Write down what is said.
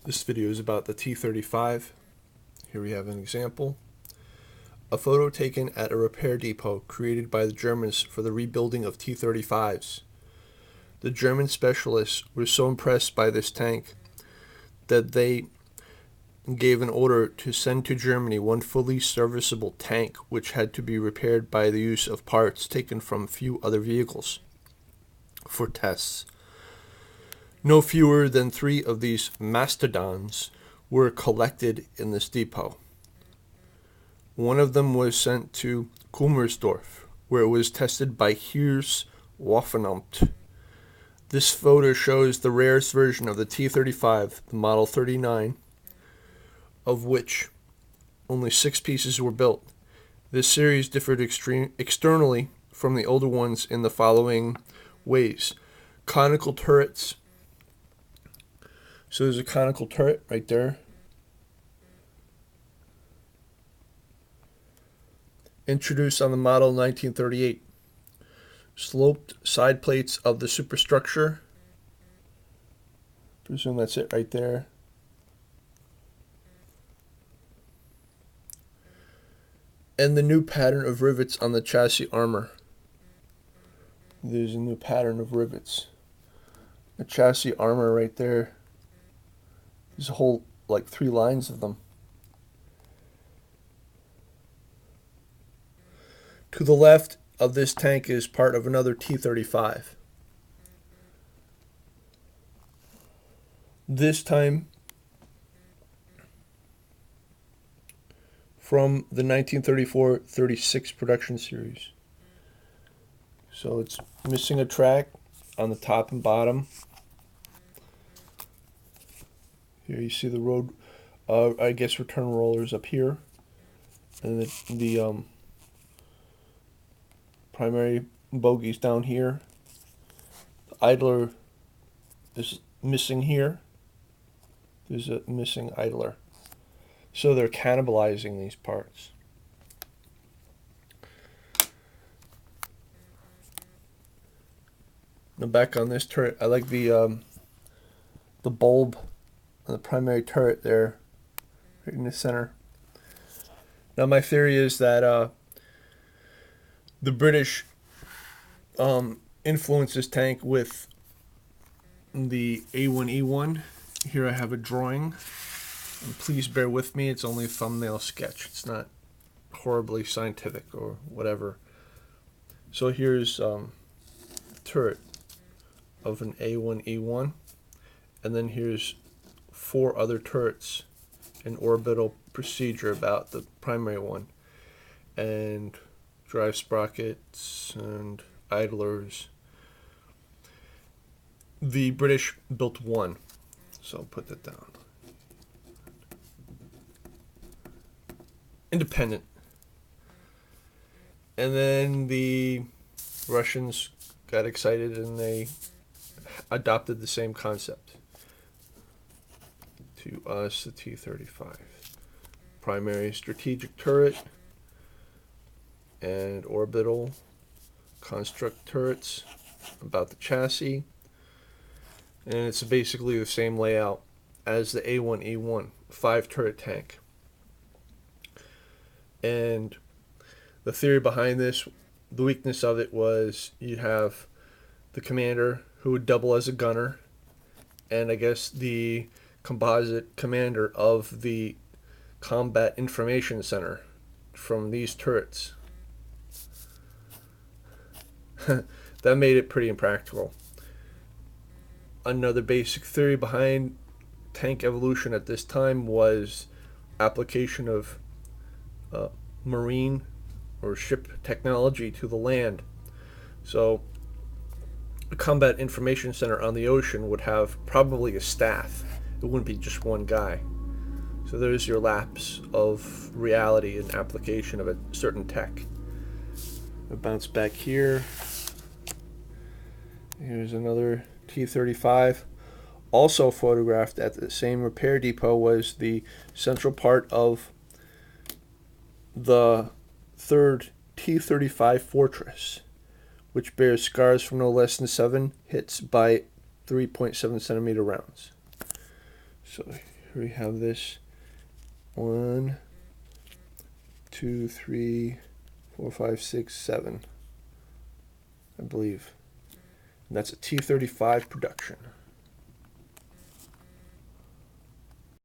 This video is about the T-35. Here we have an example. A photo taken at a repair depot created by the Germans for the rebuilding of T-35s. The German specialists were so impressed by this tank that they gave an order to send to Germany one fully serviceable tank which had to be repaired by the use of parts taken from a few other vehicles for tests. No fewer than 3 of these mastodons were collected in this depot. One of them was sent to Kummersdorf, where it was tested by Heer's Waffenamt. This photo shows the rarest version of the T-35, the Model 39, of which only 6 pieces were built. This series differed externally from the older ones in the following ways. Conical turrets. So there's a conical turret right there. Introduced on the model 1938. Sloped side plates of the superstructure. Presume that's it right there. And the new pattern of rivets on the chassis armor. There's a new pattern of rivets. The chassis armor right there. There's a whole, 3 lines of them. To the left of this tank is part of another T-35. This time from the 1934-36 production series. So it's missing a track on the top and bottom. Here you see the road, return rollers up here, and the primary bogies down here. The idler is missing here. There's a missing idler. So they're cannibalizing these parts. Now back on this turret, I like the bulb on the primary turret there, right in the center. Now my theory is that the British influenced this tank with the A1E1. Here I have a drawing, and please bear with me, it's only a thumbnail sketch. It's not horribly scientific or whatever. So here's the turret of an A1E1, and then here's 4 other turrets in orbital procedure about the primary one, and drive sprockets and idlers. The British built 1, so I'll put that down. Independent. And then the Russians got excited and they adopted the same concept. To us, the T-35. Primary strategic turret and orbital construct turrets about the chassis. And it's basically the same layout as the A1E1, 5 turret tank. And the theory behind this, the weakness of it was you'd have the commander who would double as a gunner, and I guess the composite commander of the combat information center from these turrets. That made it pretty impractical. Another basic theory behind tank evolution at this time was application of marine or ship technology to the land. So a combat information center on the ocean would have probably a staff. It wouldn't be just one guy. So there's your lapse of reality and application of a certain tech. I'll bounce back here. Here's another T-35. Also photographed at the same repair depot was the central part of the 3rd T-35 Fortress, which bears scars from no less than 7 hits by 3.7 centimeter rounds. So Here we have this 1, 2, 3, 4, 5, 6, 7, I believe. And that's a T-35 production.